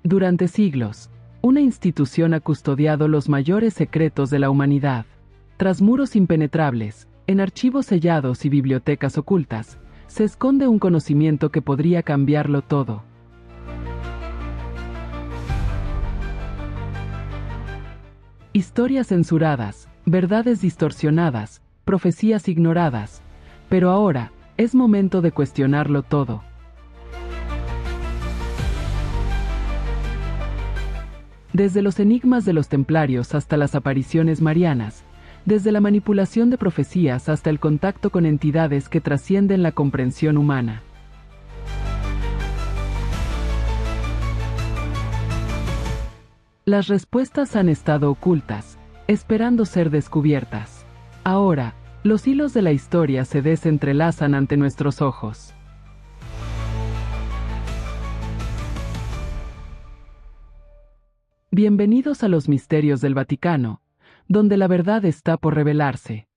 Durante siglos, una institución ha custodiado los mayores secretos de la humanidad. Tras muros impenetrables, en archivos sellados y bibliotecas ocultas, se esconde un conocimiento que podría cambiarlo todo. Historias censuradas, verdades distorsionadas, profecías ignoradas, pero ahora es momento de cuestionarlo todo. Desde los enigmas de los templarios hasta las apariciones marianas, desde la manipulación de profecías hasta el contacto con entidades que trascienden la comprensión humana. Las respuestas han estado ocultas, esperando ser descubiertas. Ahora, los hilos de la historia se desentrelazan ante nuestros ojos. Bienvenidos a los misterios del Vaticano, donde la verdad está por revelarse.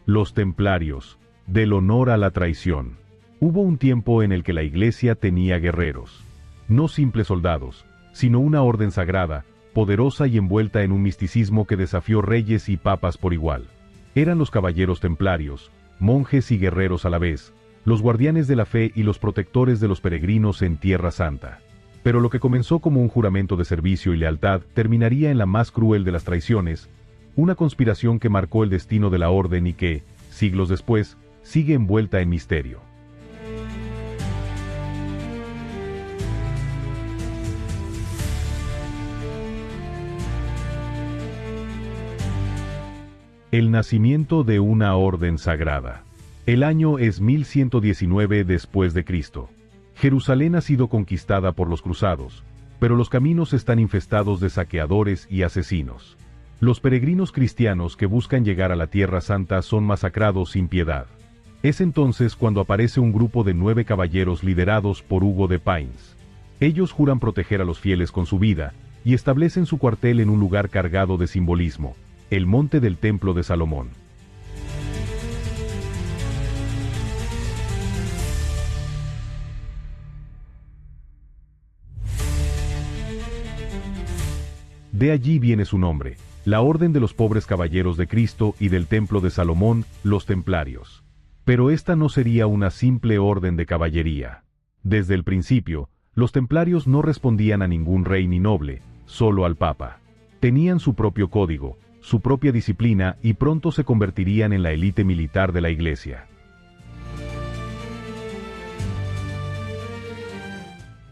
Los templarios, del honor a la traición. Hubo un tiempo en el que la Iglesia tenía guerreros. No simples soldados, sino una orden sagrada, poderosa y envuelta en un misticismo que desafió reyes y papas por igual. Eran los caballeros templarios, monjes y guerreros a la vez, los guardianes de la fe y los protectores de los peregrinos en Tierra Santa. Pero lo que comenzó como un juramento de servicio y lealtad terminaría en la más cruel de las traiciones, una conspiración que marcó el destino de la orden y que, siglos después, sigue envuelta en misterio. El nacimiento de una orden sagrada. El año es 1119 después de Cristo. Jerusalén ha sido conquistada por los cruzados, pero los caminos están infestados de saqueadores y asesinos. Los peregrinos cristianos que buscan llegar a la Tierra Santa son masacrados sin piedad. Es entonces cuando aparece un grupo de 9 caballeros liderados por Hugo de Payns. Ellos juran proteger a los fieles con su vida, y establecen su cuartel en un lugar cargado de simbolismo, el monte del Templo de Salomón. De allí viene su nombre, la Orden de los Pobres Caballeros de Cristo y del Templo de Salomón, los Templarios. Pero esta no sería una simple orden de caballería. Desde el principio, los templarios no respondían a ningún rey ni noble, solo al Papa. Tenían su propio código, su propia disciplina y pronto se convertirían en la élite militar de la Iglesia.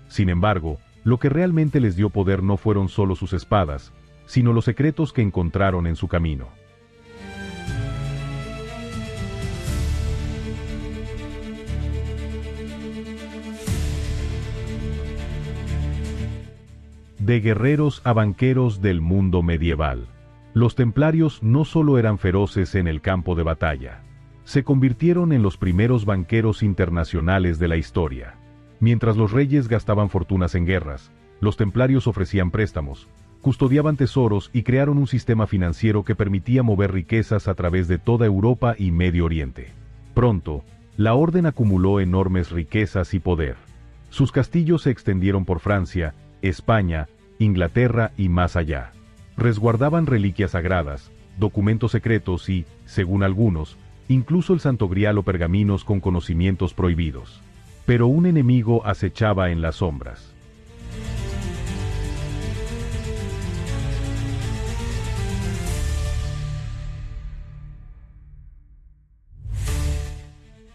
Sin embargo, lo que realmente les dio poder no fueron solo sus espadas, sino los secretos que encontraron en su camino. De guerreros a banqueros del mundo medieval. Los templarios no solo eran feroces en el campo de batalla, se convirtieron en los primeros banqueros internacionales de la historia. Mientras los reyes gastaban fortunas en guerras, los templarios ofrecían préstamos, custodiaban tesoros y crearon un sistema financiero que permitía mover riquezas a través de toda Europa y Medio Oriente. Pronto, la orden acumuló enormes riquezas y poder. Sus castillos se extendieron por Francia, España, Inglaterra y más allá. Resguardaban reliquias sagradas, documentos secretos y, según algunos, incluso el Santo Grial o pergaminos con conocimientos prohibidos. Pero un enemigo acechaba en las sombras.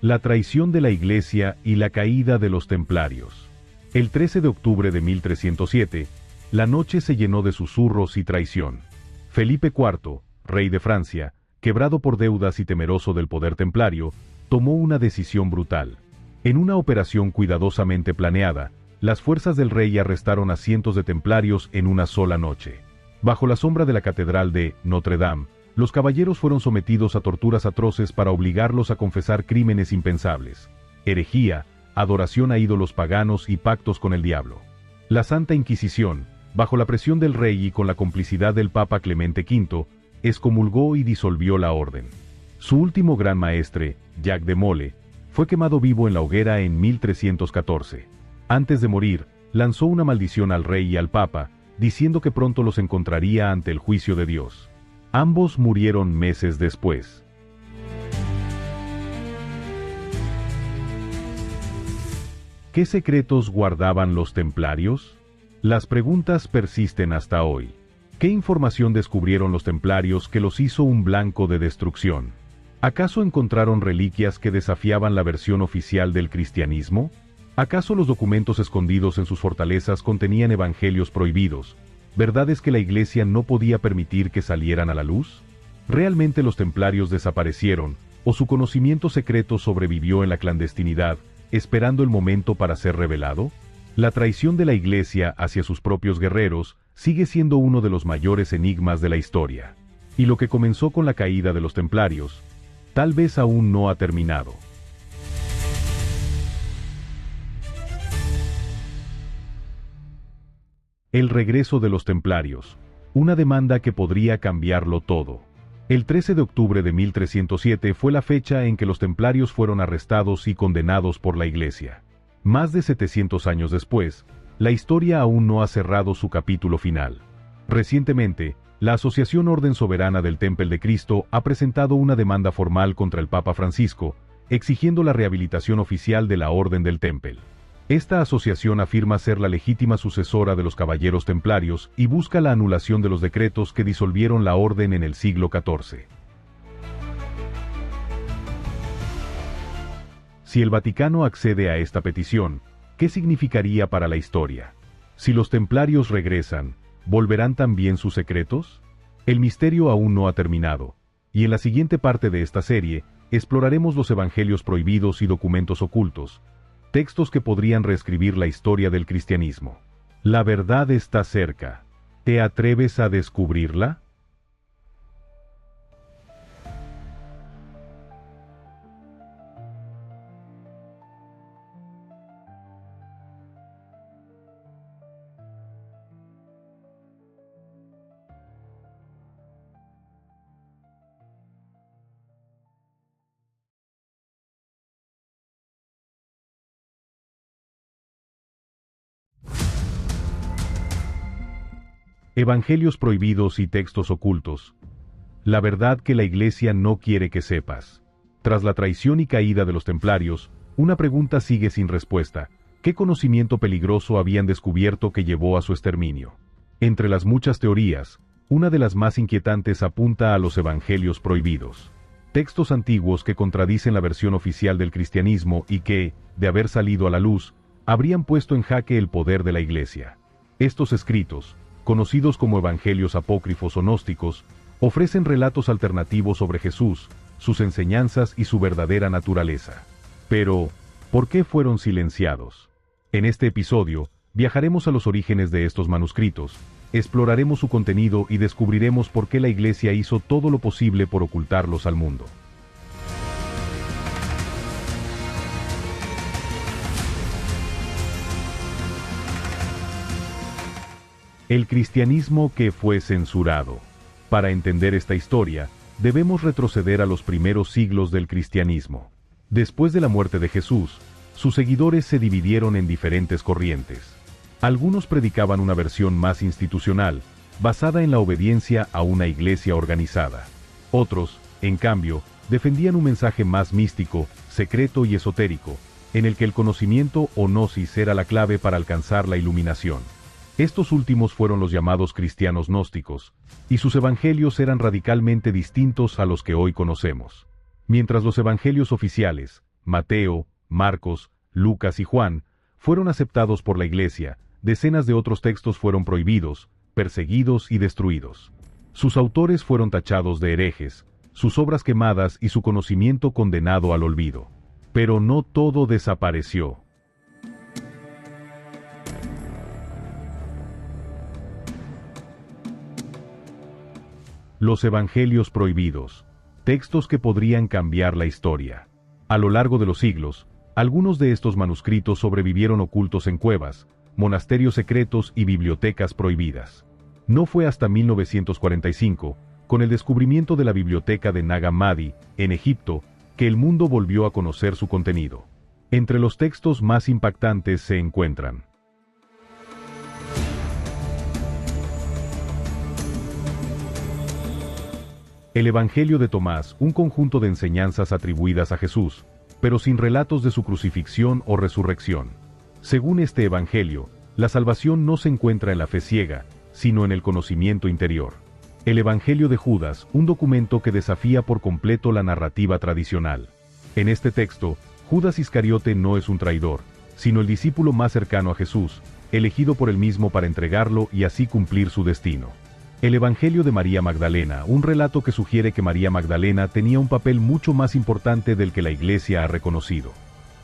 La traición de la Iglesia y la caída de los templarios. El 13 de octubre de 1307, la noche se llenó de susurros y traición. Felipe IV, rey de Francia, quebrado por deudas y temeroso del poder templario, tomó una decisión brutal. En una operación cuidadosamente planeada, las fuerzas del rey arrestaron a cientos de templarios en una sola noche. Bajo la sombra de la catedral de Notre Dame, los caballeros fueron sometidos a torturas atroces para obligarlos a confesar crímenes impensables: herejía, adoración a ídolos paganos y pactos con el diablo. La Santa Inquisición, bajo la presión del rey y con la complicidad del Papa Clemente V, excomulgó y disolvió la orden. Su último gran maestre, Jacques de Molay, fue quemado vivo en la hoguera en 1314. Antes de morir, lanzó una maldición al rey y al papa, diciendo que pronto los encontraría ante el juicio de Dios. Ambos murieron meses después. ¿Qué secretos guardaban los templarios? Las preguntas persisten hasta hoy. ¿Qué información descubrieron los templarios que los hizo un blanco de destrucción? ¿Acaso encontraron reliquias que desafiaban la versión oficial del cristianismo? ¿Acaso los documentos escondidos en sus fortalezas contenían evangelios prohibidos, verdades que la Iglesia no podía permitir que salieran a la luz? ¿Realmente los templarios desaparecieron, o su conocimiento secreto sobrevivió en la clandestinidad, esperando el momento para ser revelado? La traición de la Iglesia hacia sus propios guerreros sigue siendo uno de los mayores enigmas de la historia. Y lo que comenzó con la caída de los templarios, tal vez aún no ha terminado. El regreso de los templarios, una demanda que podría cambiarlo todo. El 13 de octubre de 1307 fue la fecha en que los templarios fueron arrestados y condenados por la Iglesia. Más de 700 años después, la historia aún no ha cerrado su capítulo final. Recientemente, la Asociación Orden Soberana del Temple de Cristo ha presentado una demanda formal contra el Papa Francisco, exigiendo la rehabilitación oficial de la Orden del Temple. Esta asociación afirma ser la legítima sucesora de los caballeros templarios y busca la anulación de los decretos que disolvieron la orden en el siglo XIV. Si el Vaticano accede a esta petición, ¿qué significaría para la historia? Si los templarios regresan, ¿volverán también sus secretos? El misterio aún no ha terminado, y en la siguiente parte de esta serie, exploraremos los evangelios prohibidos y documentos ocultos, textos que podrían reescribir la historia del cristianismo. La verdad está cerca. ¿Te atreves a descubrirla? Evangelios prohibidos y textos ocultos. La verdad que la Iglesia no quiere que sepas. Tras la traición y caída de los templarios, una pregunta sigue sin respuesta. ¿Qué conocimiento peligroso habían descubierto que llevó a su exterminio? Entre las muchas teorías, una de las más inquietantes apunta a los evangelios prohibidos. Textos antiguos que contradicen la versión oficial del cristianismo y que, de haber salido a la luz, habrían puesto en jaque el poder de la Iglesia. Estos escritos, conocidos como evangelios apócrifos o gnósticos, ofrecen relatos alternativos sobre Jesús, sus enseñanzas y su verdadera naturaleza. Pero, ¿por qué fueron silenciados? En este episodio, viajaremos a los orígenes de estos manuscritos, exploraremos su contenido y descubriremos por qué la Iglesia hizo todo lo posible por ocultarlos al mundo. El cristianismo que fue censurado. Para entender esta historia, debemos retroceder a los primeros siglos del cristianismo. Después de la muerte de Jesús, sus seguidores se dividieron en diferentes corrientes. Algunos predicaban una versión más institucional, basada en la obediencia a una iglesia organizada. Otros, en cambio, defendían un mensaje más místico, secreto y esotérico, en el que el conocimiento o gnosis era la clave para alcanzar la iluminación. Estos últimos fueron los llamados cristianos gnósticos, y sus evangelios eran radicalmente distintos a los que hoy conocemos. Mientras los evangelios oficiales, Mateo, Marcos, Lucas y Juan, fueron aceptados por la Iglesia, decenas de otros textos fueron prohibidos, perseguidos y destruidos. Sus autores fueron tachados de herejes, sus obras quemadas y su conocimiento condenado al olvido. Pero no todo desapareció. Los evangelios prohibidos, textos que podrían cambiar la historia. A lo largo de los siglos, algunos de estos manuscritos sobrevivieron ocultos en cuevas, monasterios secretos y bibliotecas prohibidas. No fue hasta 1945, con el descubrimiento de la biblioteca de Nag Hammadi, en Egipto, que el mundo volvió a conocer su contenido. Entre los textos más impactantes se encuentran el Evangelio de Tomás, un conjunto de enseñanzas atribuidas a Jesús, pero sin relatos de su crucifixión o resurrección. Según este Evangelio, la salvación no se encuentra en la fe ciega, sino en el conocimiento interior. El Evangelio de Judas, un documento que desafía por completo la narrativa tradicional. En este texto, Judas Iscariote no es un traidor, sino el discípulo más cercano a Jesús, elegido por él mismo para entregarlo y así cumplir su destino. El Evangelio de María Magdalena, un relato que sugiere que María Magdalena tenía un papel mucho más importante del que la Iglesia ha reconocido.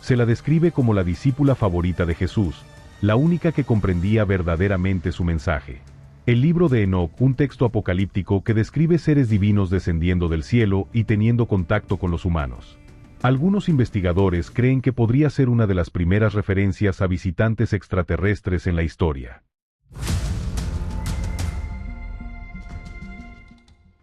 Se la describe como la discípula favorita de Jesús, la única que comprendía verdaderamente su mensaje. El libro de Enoc, un texto apocalíptico que describe seres divinos descendiendo del cielo y teniendo contacto con los humanos. Algunos investigadores creen que podría ser una de las primeras referencias a visitantes extraterrestres en la historia.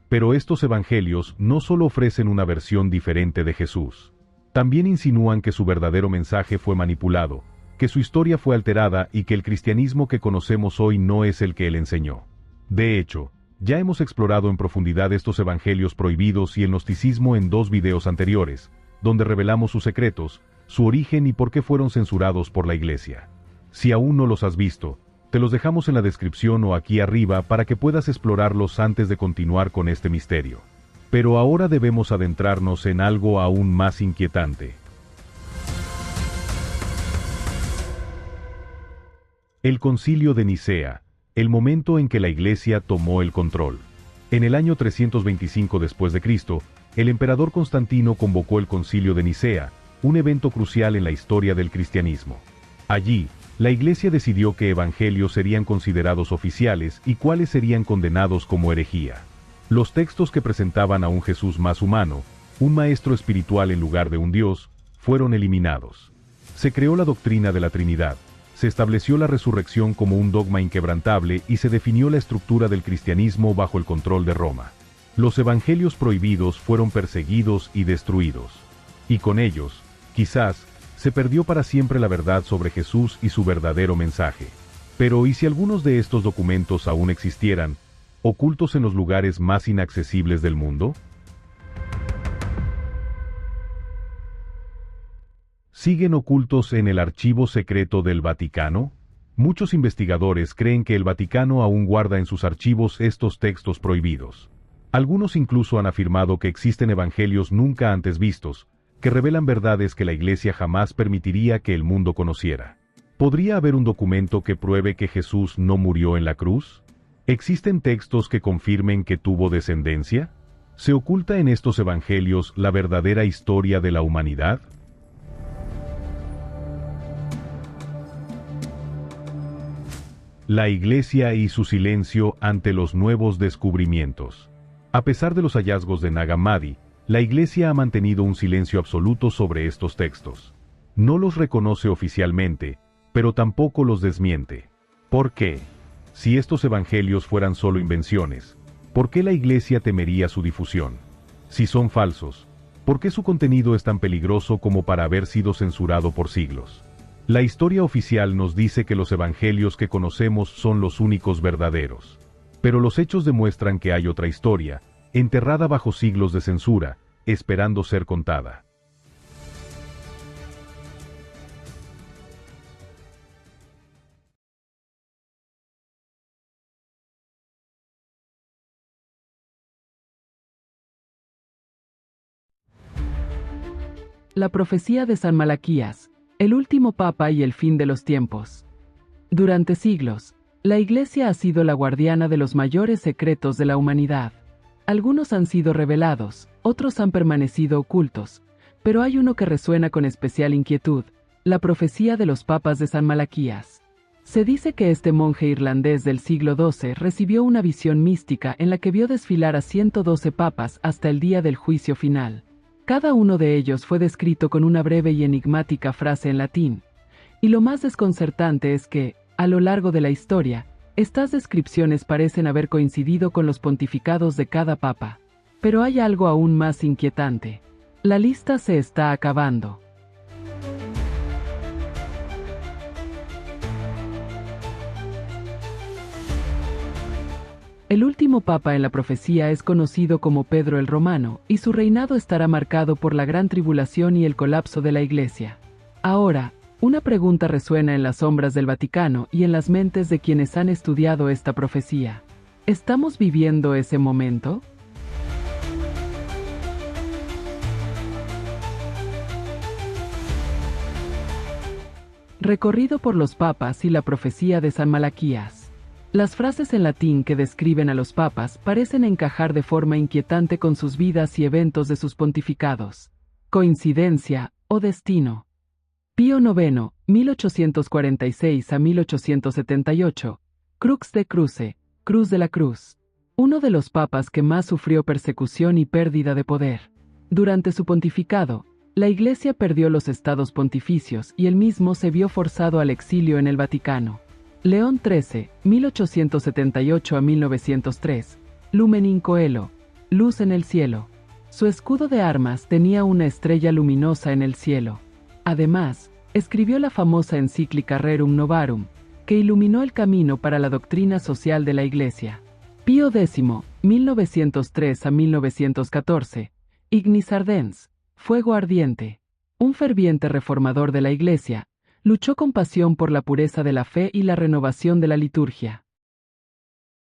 Pero estos evangelios no solo ofrecen una versión diferente de Jesús. También insinúan que su verdadero mensaje fue manipulado, que su historia fue alterada y que el cristianismo que conocemos hoy no es el que él enseñó. De hecho, ya hemos explorado en profundidad estos evangelios prohibidos y el gnosticismo en 2 videos anteriores, donde revelamos sus secretos, su origen y por qué fueron censurados por la Iglesia. Si aún no los has visto, te los dejamos en la descripción o aquí arriba para que puedas explorarlos antes de continuar con este misterio. Pero ahora debemos adentrarnos en algo aún más inquietante. El Concilio de Nicea, el momento en que la Iglesia tomó el control. En el año 325 después de Cristo, el emperador Constantino convocó el Concilio de Nicea, un evento crucial en la historia del cristianismo. Allí, la Iglesia decidió qué evangelios serían considerados oficiales y cuáles serían condenados como herejía. Los textos que presentaban a un Jesús más humano, un maestro espiritual en lugar de un Dios, fueron eliminados. Se creó la doctrina de la Trinidad, se estableció la resurrección como un dogma inquebrantable y se definió la estructura del cristianismo bajo el control de Roma. Los evangelios prohibidos fueron perseguidos y destruidos. Y con ellos, quizás, se perdió para siempre la verdad sobre Jesús y su verdadero mensaje. Pero ¿y si algunos de estos documentos aún existieran, ocultos en los lugares más inaccesibles del mundo? ¿Siguen ocultos en el archivo secreto del Vaticano? Muchos investigadores creen que el Vaticano aún guarda en sus archivos estos textos prohibidos. Algunos incluso han afirmado que existen evangelios nunca antes vistos, que revelan verdades que la Iglesia jamás permitiría que el mundo conociera. ¿Podría haber un documento que pruebe que Jesús no murió en la cruz? ¿Existen textos que confirmen que tuvo descendencia? ¿Se oculta en estos evangelios la verdadera historia de la humanidad? La Iglesia y su silencio ante los nuevos descubrimientos. A pesar de los hallazgos de Nag Hammadi, la Iglesia ha mantenido un silencio absoluto sobre estos textos. No los reconoce oficialmente, pero tampoco los desmiente. ¿Por qué? Si estos evangelios fueran solo invenciones, ¿por qué la Iglesia temería su difusión? Si son falsos, ¿por qué su contenido es tan peligroso como para haber sido censurado por siglos? La historia oficial nos dice que los evangelios que conocemos son los únicos verdaderos. Pero los hechos demuestran que hay otra historia, enterrada bajo siglos de censura, esperando ser contada. La profecía de San Malaquías, el último papa y el fin de los tiempos. Durante siglos, la Iglesia ha sido la guardiana de los mayores secretos de la humanidad. Algunos han sido revelados, otros han permanecido ocultos, pero hay uno que resuena con especial inquietud, la profecía de los papas de San Malaquías. Se dice que este monje irlandés del siglo XII recibió una visión mística en la que vio desfilar a 112 papas hasta el día del juicio final. Cada uno de ellos fue descrito con una breve y enigmática frase en latín. Y lo más desconcertante es que, a lo largo de la historia, estas descripciones parecen haber coincidido con los pontificados de cada papa. Pero hay algo aún más inquietante. La lista se está acabando. El último papa en la profecía es conocido como Pedro el Romano, y su reinado estará marcado por la gran tribulación y el colapso de la Iglesia. Ahora, una pregunta resuena en las sombras del Vaticano y en las mentes de quienes han estudiado esta profecía. ¿Estamos viviendo ese momento? Recorrido por los papas y la profecía de San Malaquías. Las frases en latín que describen a los papas parecen encajar de forma inquietante con sus vidas y eventos de sus pontificados. ¿Coincidencia o destino? Pío IX, 1846 a 1878, Crux de Cruce, Cruz de la Cruz. Uno de los papas que más sufrió persecución y pérdida de poder. Durante su pontificado, la Iglesia perdió los estados pontificios y él mismo se vio forzado al exilio en el Vaticano. León XIII, 1878 a 1903, Lumen in Coelo, luz en el cielo. Su escudo de armas tenía una estrella luminosa en el cielo. Además, escribió la famosa encíclica Rerum Novarum, que iluminó el camino para la doctrina social de la Iglesia. Pío X, 1903 a 1914, Ignis Ardens, fuego ardiente. Un ferviente reformador de la Iglesia, luchó con pasión por la pureza de la fe y la renovación de la liturgia.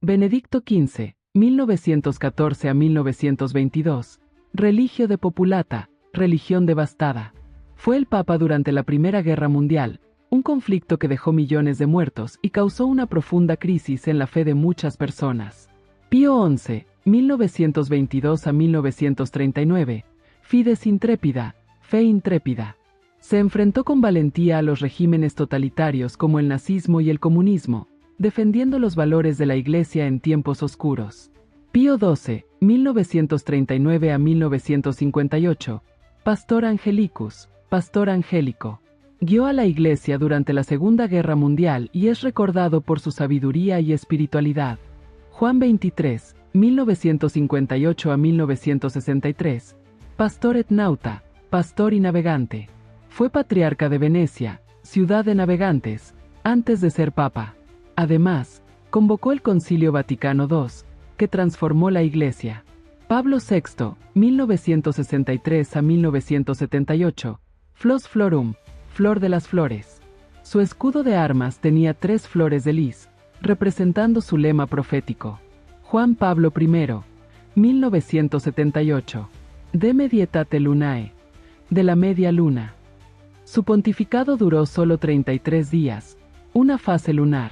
Benedicto XV, 1914 a 1922, Religio de Populata, religión devastada. Fue el Papa durante la Primera Guerra Mundial, un conflicto que dejó millones de muertos y causó una profunda crisis en la fe de muchas personas. Pío XI, 1922 a 1939, Fides intrépida, fe intrépida. Se enfrentó con valentía a los regímenes totalitarios como el nazismo y el comunismo, defendiendo los valores de la Iglesia en tiempos oscuros. Pío XII, 1939 a 1958, Pastor Angelicus, pastor angélico. Guió a la Iglesia durante la Segunda Guerra Mundial y es recordado por su sabiduría y espiritualidad. Juan XXIII, 1958 a 1963, Pastor et nauta, pastor y navegante. Fue patriarca de Venecia, ciudad de navegantes, antes de ser papa. Además, convocó el Concilio Vaticano II, que transformó la Iglesia. Pablo VI, 1963 a 1978, Flos Florum, flor de las flores. Su escudo de armas tenía 3 flores de lis, representando su lema profético. Juan Pablo I, 1978, De Medietate Lunae, de la media luna. Su pontificado duró solo 33 días, una fase lunar.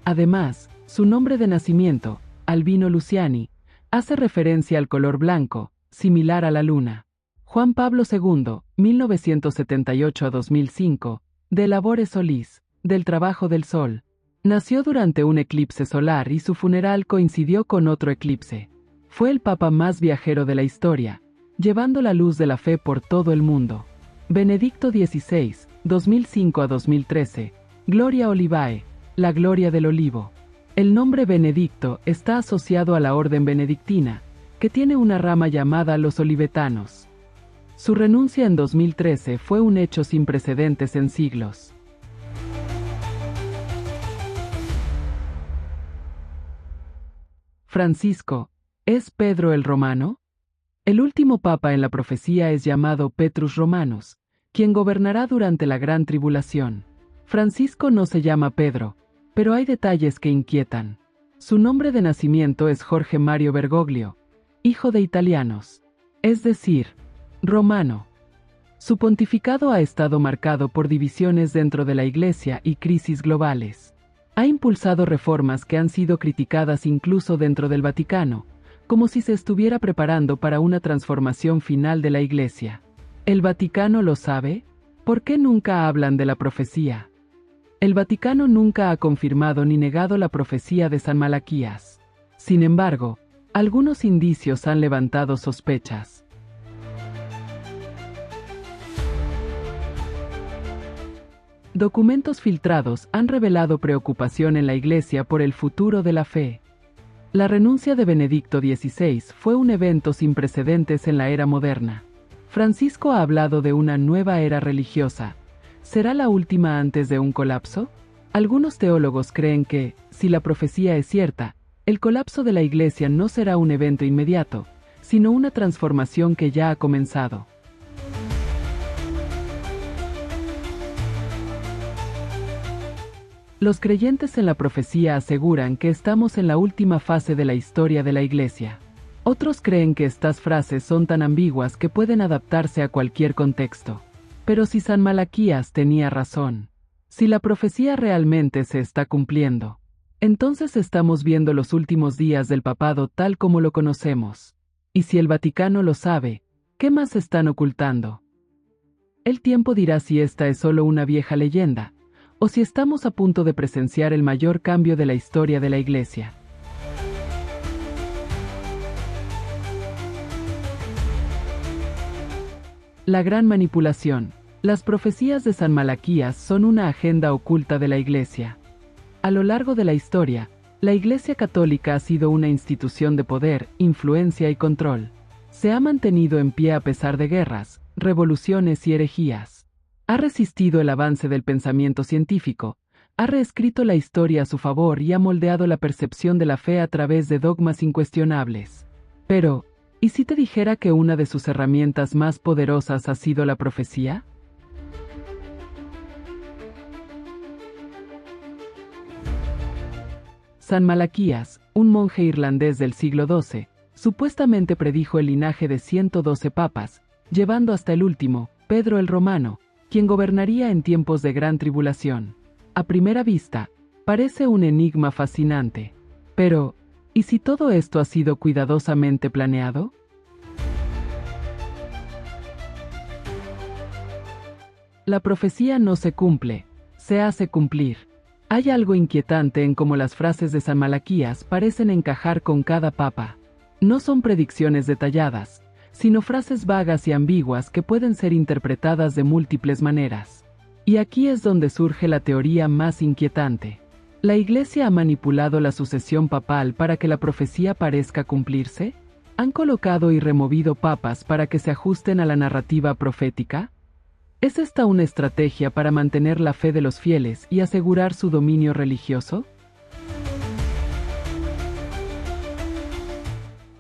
Además, su nombre de nacimiento, Albino Luciani, hace referencia al color blanco, similar a la luna. Juan Pablo II, 1978 a 2005, de Labore Solis, del trabajo del sol. Nació durante un eclipse solar y su funeral coincidió con otro eclipse. Fue el papa más viajero de la historia, llevando la luz de la fe por todo el mundo. Benedicto XVI, 2005 a 2013, Gloria Olivae, la gloria del olivo. El nombre Benedicto está asociado a la orden benedictina, que tiene una rama llamada los olivetanos. Su renuncia en 2013 fue un hecho sin precedentes en siglos. Francisco, ¿es Pedro el Romano? El último papa en la profecía es llamado Petrus Romanus, quien gobernará durante la gran tribulación. Francisco no se llama Pedro, pero hay detalles que inquietan. Su nombre de nacimiento es Jorge Mario Bergoglio, hijo de italianos, es decir, romano. Su pontificado ha estado marcado por divisiones dentro de la Iglesia y crisis globales. Ha impulsado reformas que han sido criticadas incluso dentro del Vaticano, como si se estuviera preparando para una transformación final de la Iglesia. ¿El Vaticano lo sabe? ¿Por qué nunca hablan de la profecía? El Vaticano nunca ha confirmado ni negado la profecía de San Malaquías. Sin embargo, algunos indicios han levantado sospechas. Documentos filtrados han revelado preocupación en la Iglesia por el futuro de la fe. La renuncia de Benedicto XVI fue un evento sin precedentes en la era moderna. Francisco ha hablado de una nueva era religiosa. ¿Será la última antes de un colapso? Algunos teólogos creen que, si la profecía es cierta, el colapso de la Iglesia no será un evento inmediato, sino una transformación que ya ha comenzado. Los creyentes en la profecía aseguran que estamos en la última fase de la historia de la Iglesia. Otros creen que estas frases son tan ambiguas que pueden adaptarse a cualquier contexto. Pero si San Malaquías tenía razón, si la profecía realmente se está cumpliendo, entonces estamos viendo los últimos días del papado tal como lo conocemos. Y si el Vaticano lo sabe, ¿qué más están ocultando? El tiempo dirá si esta es solo una vieja leyenda, o si estamos a punto de presenciar el mayor cambio de la historia de la Iglesia. La gran manipulación. Las profecías de San Malaquías son una agenda oculta de la Iglesia. A lo largo de la historia, la Iglesia Católica ha sido una institución de poder, influencia y control. Se ha mantenido en pie a pesar de guerras, revoluciones y herejías. Ha resistido el avance del pensamiento científico, ha reescrito la historia a su favor y ha moldeado la percepción de la fe a través de dogmas incuestionables. Pero, ¿y si te dijera que una de sus herramientas más poderosas ha sido la profecía? San Malaquías, un monje irlandés del siglo XII, supuestamente predijo el linaje de 112 papas, llevando hasta el último, Pedro el Romano, quien gobernaría en tiempos de gran tribulación. A primera vista, parece un enigma fascinante. Pero, ¿y si todo esto ha sido cuidadosamente planeado? La profecía no se cumple, se hace cumplir. Hay algo inquietante en cómo las frases de San Malaquías parecen encajar con cada papa. No son predicciones detalladas, sino frases vagas y ambiguas que pueden ser interpretadas de múltiples maneras. Y aquí es donde surge la teoría más inquietante. ¿La Iglesia ha manipulado la sucesión papal para que la profecía parezca cumplirse? ¿Han colocado y removido papas para que se ajusten a la narrativa profética? ¿Es esta una estrategia para mantener la fe de los fieles y asegurar su dominio religioso?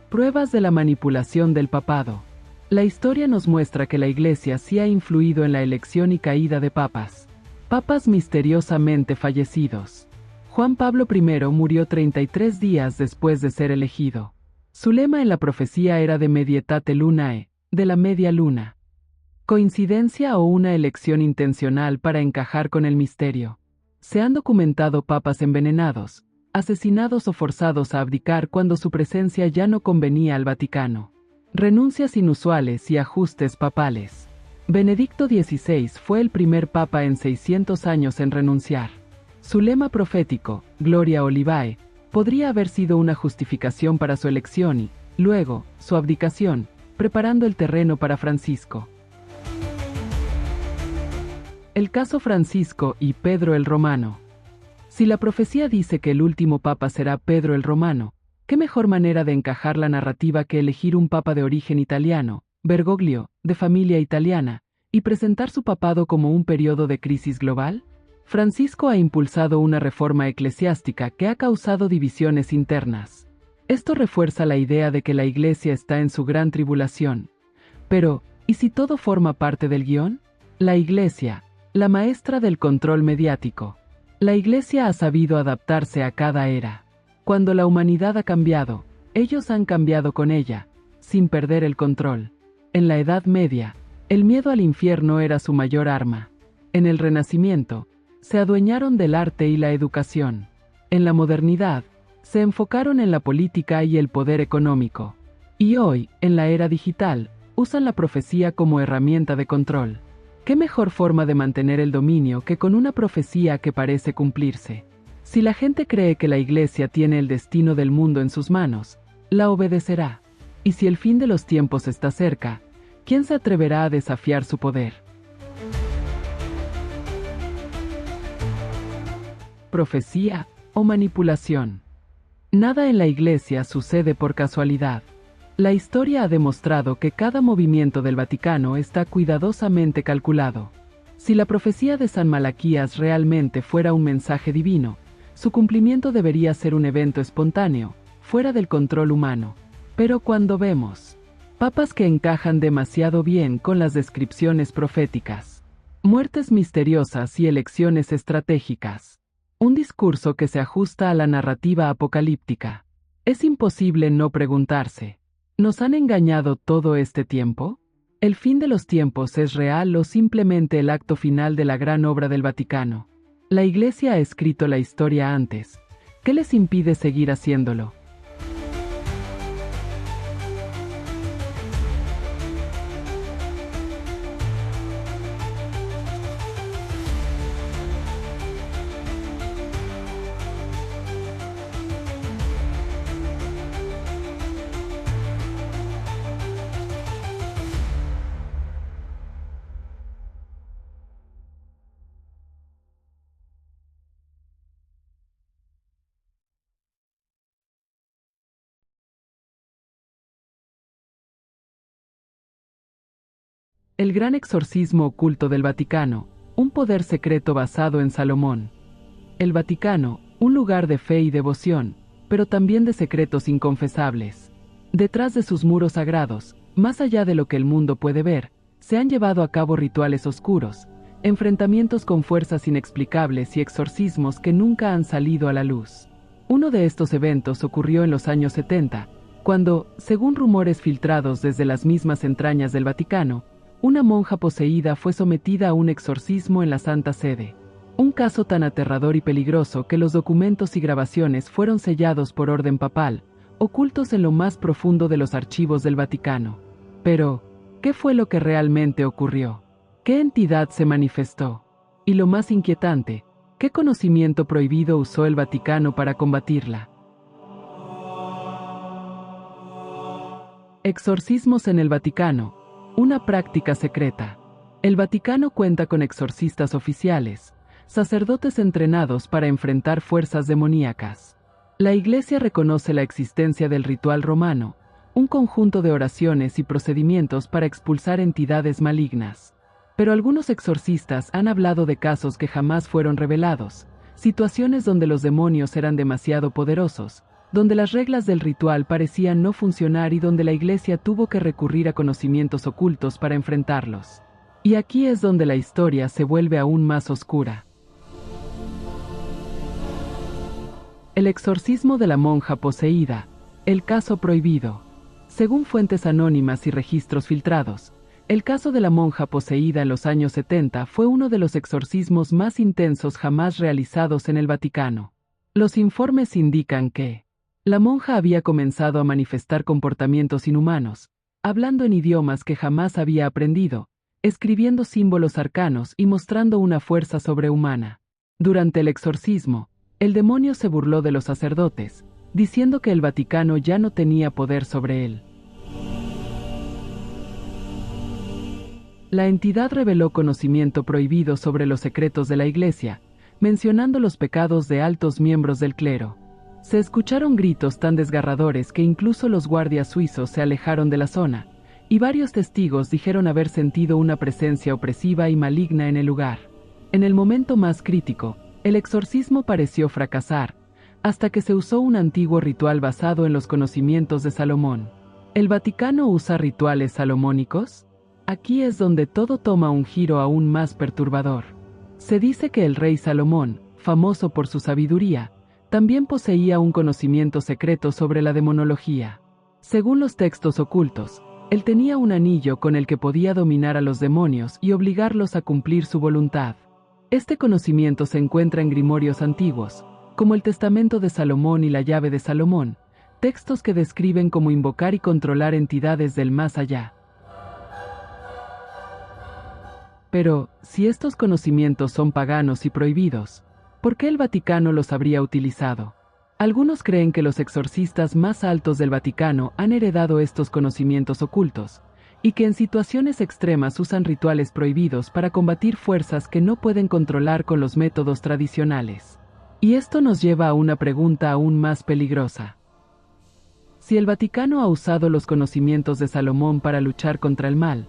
Pruebas de la manipulación del papado. La historia nos muestra que la Iglesia sí ha influido en la elección y caída de papas. Papas misteriosamente fallecidos. Juan Pablo I murió 33 días después de ser elegido. Su lema en la profecía era de Medietate Lunae, de la media luna. ¿Coincidencia o una elección intencional para encajar con el misterio? Se han documentado papas envenenados, asesinados o forzados a abdicar cuando su presencia ya no convenía al Vaticano. Renuncias inusuales y ajustes papales. Benedicto XVI fue el primer papa en 600 años en renunciar. Su lema profético, Gloria Olivae, podría haber sido una justificación para su elección y, luego, su abdicación, preparando el terreno para Francisco. El caso Francisco y Pedro el Romano. Si la profecía dice que el último papa será Pedro el Romano, ¿qué mejor manera de encajar la narrativa que elegir un papa de origen italiano, Bergoglio, de familia italiana, y presentar su papado como un periodo de crisis global? Francisco ha impulsado una reforma eclesiástica que ha causado divisiones internas. Esto refuerza la idea de que la Iglesia está en su gran tribulación. Pero, ¿y si todo forma parte del guión? La Iglesia, la maestra del control mediático. La Iglesia ha sabido adaptarse a cada era. Cuando la humanidad ha cambiado, ellos han cambiado con ella, sin perder el control. En la Edad Media, el miedo al infierno era su mayor arma. En el Renacimiento, se adueñaron del arte y la educación. En la modernidad, se enfocaron en la política y el poder económico. Y hoy, en la era digital, usan la profecía como herramienta de control. ¿Qué mejor forma de mantener el dominio que con una profecía que parece cumplirse? Si la gente cree que la Iglesia tiene el destino del mundo en sus manos, la obedecerá. Y si el fin de los tiempos está cerca, ¿quién se atreverá a desafiar su poder? Profecía o manipulación. Nada en la Iglesia sucede por casualidad. La historia ha demostrado que cada movimiento del Vaticano está cuidadosamente calculado. Si la profecía de San Malaquías realmente fuera un mensaje divino, su cumplimiento debería ser un evento espontáneo, fuera del control humano. Pero cuando vemos papas que encajan demasiado bien con las descripciones proféticas, muertes misteriosas y elecciones estratégicas, un discurso que se ajusta a la narrativa apocalíptica, es imposible no preguntarse, ¿nos han engañado todo este tiempo? ¿El fin de los tiempos es real o simplemente el acto final de la gran obra del Vaticano? La Iglesia ha escrito la historia antes. ¿Qué les impide seguir haciéndolo? El gran exorcismo oculto del Vaticano, un poder secreto basado en Salomón. El Vaticano, un lugar de fe y devoción, pero también de secretos inconfesables. Detrás de sus muros sagrados, más allá de lo que el mundo puede ver, se han llevado a cabo rituales oscuros, enfrentamientos con fuerzas inexplicables y exorcismos que nunca han salido a la luz. Uno de estos eventos ocurrió en los años 70, cuando, según rumores filtrados desde las mismas entrañas del Vaticano, una monja poseída fue sometida a un exorcismo en la Santa Sede. Un caso tan aterrador y peligroso que los documentos y grabaciones fueron sellados por orden papal, ocultos en lo más profundo de los archivos del Vaticano. Pero, ¿qué fue lo que realmente ocurrió? ¿Qué entidad se manifestó? Y lo más inquietante, ¿qué conocimiento prohibido usó el Vaticano para combatirla? Exorcismos en el Vaticano. Una práctica secreta. El Vaticano cuenta con exorcistas oficiales, sacerdotes entrenados para enfrentar fuerzas demoníacas. La Iglesia reconoce la existencia del ritual romano, un conjunto de oraciones y procedimientos para expulsar entidades malignas. Pero algunos exorcistas han hablado de casos que jamás fueron revelados, situaciones donde los demonios eran demasiado poderosos, donde las reglas del ritual parecían no funcionar y donde la Iglesia tuvo que recurrir a conocimientos ocultos para enfrentarlos. Y aquí es donde la historia se vuelve aún más oscura. El exorcismo de la monja poseída, el caso prohibido. Según fuentes anónimas y registros filtrados, el caso de la monja poseída en los años 70 fue uno de los exorcismos más intensos jamás realizados en el Vaticano. Los informes indican que la monja había comenzado a manifestar comportamientos inhumanos, hablando en idiomas que jamás había aprendido, escribiendo símbolos arcanos y mostrando una fuerza sobrehumana. Durante el exorcismo, el demonio se burló de los sacerdotes, diciendo que el Vaticano ya no tenía poder sobre él. La entidad reveló conocimiento prohibido sobre los secretos de la Iglesia, mencionando los pecados de altos miembros del clero. Se escucharon gritos tan desgarradores que incluso los guardias suizos se alejaron de la zona, y varios testigos dijeron haber sentido una presencia opresiva y maligna en el lugar. En el momento más crítico, el exorcismo pareció fracasar, hasta que se usó un antiguo ritual basado en los conocimientos de Salomón. ¿El Vaticano usa rituales salomónicos? Aquí es donde todo toma un giro aún más perturbador. Se dice que el rey Salomón, famoso por su sabiduría, también poseía un conocimiento secreto sobre la demonología. Según los textos ocultos, él tenía un anillo con el que podía dominar a los demonios y obligarlos a cumplir su voluntad. Este conocimiento se encuentra en grimorios antiguos, como el Testamento de Salomón y la Llave de Salomón, textos que describen cómo invocar y controlar entidades del más allá. Pero, si estos conocimientos son paganos y prohibidos, ¿por qué el Vaticano los habría utilizado? Algunos creen que los exorcistas más altos del Vaticano han heredado estos conocimientos ocultos, y que en situaciones extremas usan rituales prohibidos para combatir fuerzas que no pueden controlar con los métodos tradicionales. Y esto nos lleva a una pregunta aún más peligrosa. Si el Vaticano ha usado los conocimientos de Salomón para luchar contra el mal,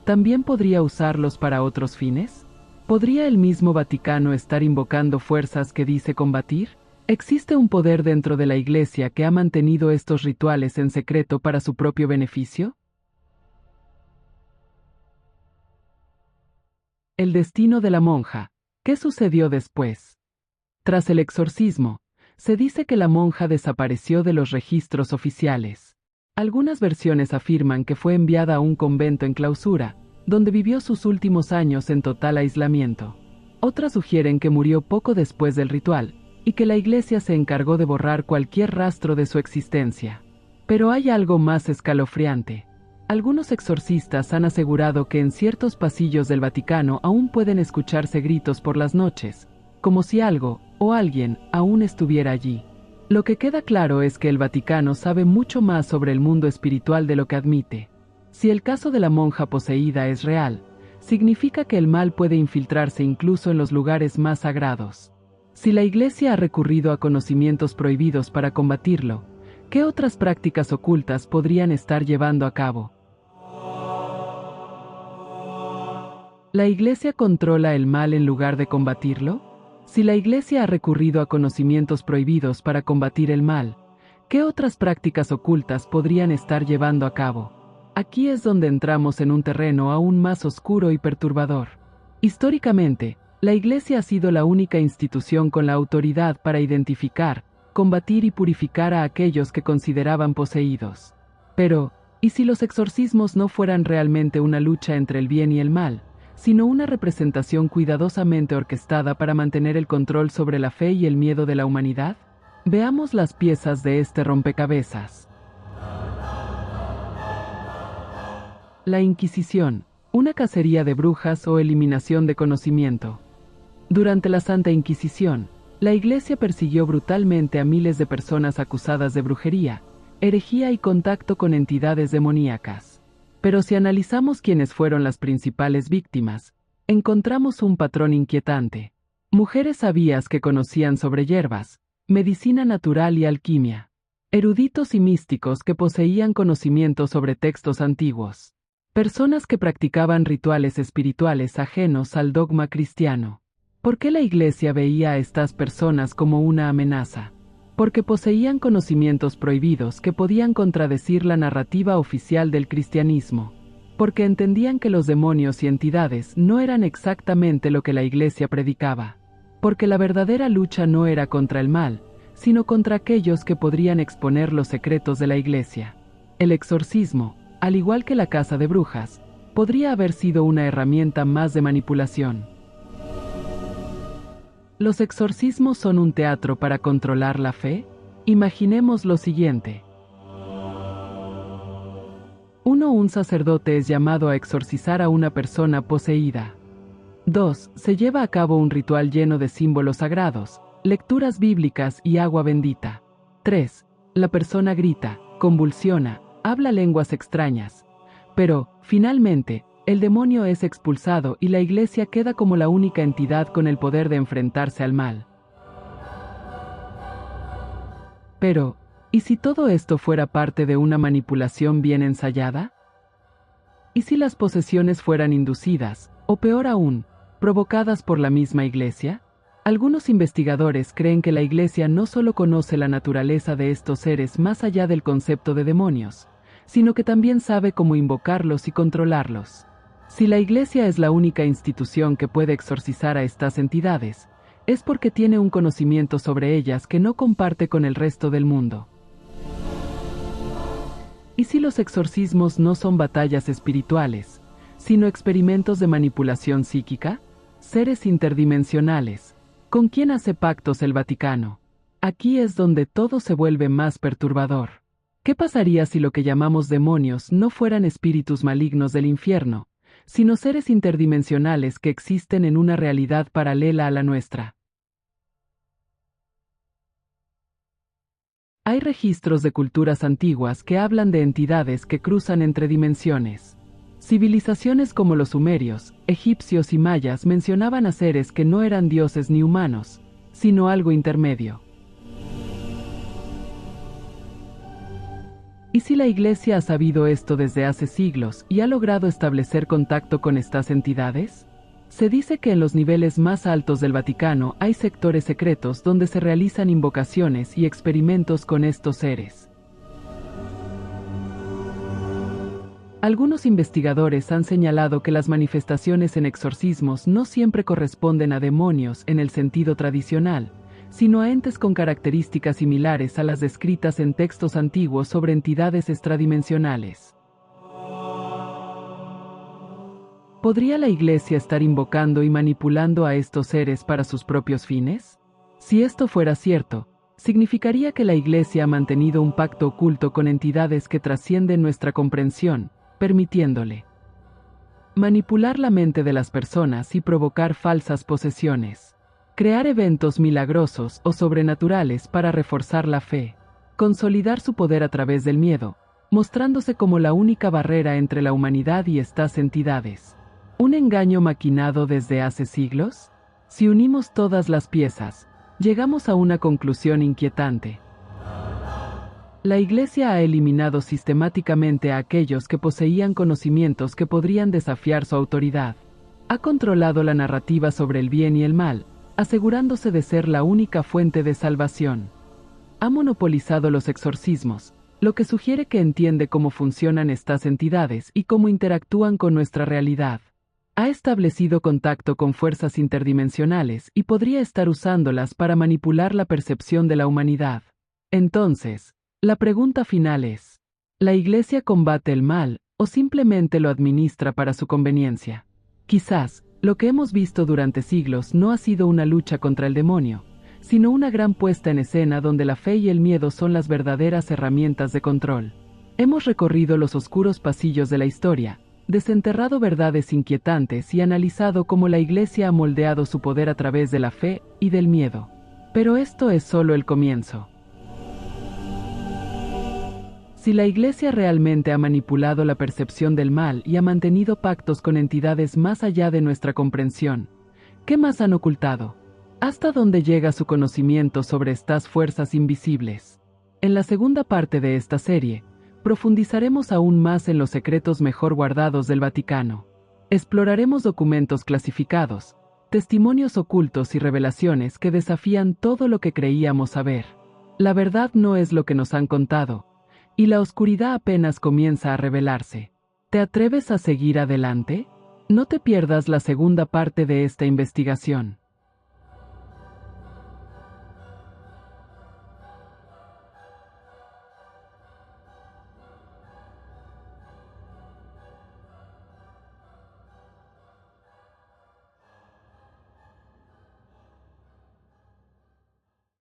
¿también podría usarlos para otros fines? ¿Podría el mismo Vaticano estar invocando fuerzas que dice combatir? ¿Existe un poder dentro de la Iglesia que ha mantenido estos rituales en secreto para su propio beneficio? El destino de la monja. ¿Qué sucedió después? Tras el exorcismo, se dice que la monja desapareció de los registros oficiales. Algunas versiones afirman que fue enviada a un convento en clausura, donde vivió sus últimos años en total aislamiento. Otras sugieren que murió poco después del ritual, y que la Iglesia se encargó de borrar cualquier rastro de su existencia. Pero hay algo más escalofriante. Algunos exorcistas han asegurado que en ciertos pasillos del Vaticano aún pueden escucharse gritos por las noches, como si algo o alguien aún estuviera allí. Lo que queda claro es que el Vaticano sabe mucho más sobre el mundo espiritual de lo que admite. Si el caso de la monja poseída es real, significa que el mal puede infiltrarse incluso en los lugares más sagrados. Si la Iglesia ha recurrido a conocimientos prohibidos para combatirlo, ¿qué otras prácticas ocultas podrían estar llevando a cabo? ¿La Iglesia controla el mal en lugar de combatirlo? Si la Iglesia ha recurrido a conocimientos prohibidos para combatir el mal, ¿qué otras prácticas ocultas podrían estar llevando a cabo? Aquí es donde entramos en un terreno aún más oscuro y perturbador. Históricamente, la Iglesia ha sido la única institución con la autoridad para identificar, combatir y purificar a aquellos que consideraban poseídos. Pero, ¿y si los exorcismos no fueran realmente una lucha entre el bien y el mal, sino una representación cuidadosamente orquestada para mantener el control sobre la fe y el miedo de la humanidad? Veamos las piezas de este rompecabezas. La Inquisición, una cacería de brujas o eliminación de conocimiento. Durante la Santa Inquisición, la Iglesia persiguió brutalmente a miles de personas acusadas de brujería, herejía y contacto con entidades demoníacas. Pero si analizamos quiénes fueron las principales víctimas, encontramos un patrón inquietante. Mujeres sabias que conocían sobre hierbas, medicina natural y alquimia. Eruditos y místicos que poseían conocimientos sobre textos antiguos. Personas que practicaban rituales espirituales ajenos al dogma cristiano. ¿Por qué la Iglesia veía a estas personas como una amenaza? Porque poseían conocimientos prohibidos que podían contradecir la narrativa oficial del cristianismo. Porque entendían que los demonios y entidades no eran exactamente lo que la Iglesia predicaba. Porque la verdadera lucha no era contra el mal, sino contra aquellos que podrían exponer los secretos de la Iglesia. El exorcismo, al igual que la caza de brujas, podría haber sido una herramienta más de manipulación. ¿Los exorcismos son un teatro para controlar la fe? Imaginemos lo siguiente. 1. Un sacerdote es llamado a exorcizar a una persona poseída. 2. Se lleva a cabo un ritual lleno de símbolos sagrados, lecturas bíblicas y agua bendita. 3. La persona grita, convulsiona, habla lenguas extrañas. Pero, finalmente, el demonio es expulsado y la Iglesia queda como la única entidad con el poder de enfrentarse al mal. Pero, ¿y si todo esto fuera parte de una manipulación bien ensayada? ¿Y si las posesiones fueran inducidas, o peor aún, provocadas por la misma Iglesia? Algunos investigadores creen que la Iglesia no solo conoce la naturaleza de estos seres más allá del concepto de demonios, sino que también sabe cómo invocarlos y controlarlos. Si la Iglesia es la única institución que puede exorcizar a estas entidades, es porque tiene un conocimiento sobre ellas que no comparte con el resto del mundo. ¿Y si los exorcismos no son batallas espirituales, sino experimentos de manipulación psíquica? Seres interdimensionales. ¿Con quién hace pactos el Vaticano? Aquí es donde todo se vuelve más perturbador. ¿Qué pasaría si lo que llamamos demonios no fueran espíritus malignos del infierno, sino seres interdimensionales que existen en una realidad paralela a la nuestra? Hay registros de culturas antiguas que hablan de entidades que cruzan entre dimensiones. Civilizaciones como los sumerios, egipcios y mayas mencionaban a seres que no eran dioses ni humanos, sino algo intermedio. ¿Y si la Iglesia ha sabido esto desde hace siglos y ha logrado establecer contacto con estas entidades? Se dice que en los niveles más altos del Vaticano hay sectores secretos donde se realizan invocaciones y experimentos con estos seres. Algunos investigadores han señalado que las manifestaciones en exorcismos no siempre corresponden a demonios en el sentido tradicional, sino a entes con características similares a las descritas en textos antiguos sobre entidades extradimensionales. ¿Podría la Iglesia estar invocando y manipulando a estos seres para sus propios fines? Si esto fuera cierto, significaría que la Iglesia ha mantenido un pacto oculto con entidades que trascienden nuestra comprensión, permitiéndole manipular la mente de las personas y provocar falsas posesiones, crear eventos milagrosos o sobrenaturales para reforzar la fe, consolidar su poder a través del miedo, mostrándose como la única barrera entre la humanidad y estas entidades. ¿Un engaño maquinado desde hace siglos? Si unimos todas las piezas, llegamos a una conclusión inquietante. La Iglesia ha eliminado sistemáticamente a aquellos que poseían conocimientos que podrían desafiar su autoridad. Ha controlado la narrativa sobre el bien y el mal, asegurándose de ser la única fuente de salvación. Ha monopolizado los exorcismos, lo que sugiere que entiende cómo funcionan estas entidades y cómo interactúan con nuestra realidad. Ha establecido contacto con fuerzas interdimensionales y podría estar usándolas para manipular la percepción de la humanidad. Entonces, la pregunta final es, ¿la Iglesia combate el mal o simplemente lo administra para su conveniencia? Quizás, lo que hemos visto durante siglos no ha sido una lucha contra el demonio, sino una gran puesta en escena donde la fe y el miedo son las verdaderas herramientas de control. Hemos recorrido los oscuros pasillos de la historia, desenterrado verdades inquietantes y analizado cómo la Iglesia ha moldeado su poder a través de la fe y del miedo. Pero esto es solo el comienzo. Si la Iglesia realmente ha manipulado la percepción del mal y ha mantenido pactos con entidades más allá de nuestra comprensión, ¿qué más han ocultado? ¿Hasta dónde llega su conocimiento sobre estas fuerzas invisibles? En la segunda parte de esta serie, profundizaremos aún más en los secretos mejor guardados del Vaticano. Exploraremos documentos clasificados, testimonios ocultos y revelaciones que desafían todo lo que creíamos saber. La verdad no es lo que nos han contado, y la oscuridad apenas comienza a revelarse. ¿Te atreves a seguir adelante? No te pierdas la segunda parte de esta investigación.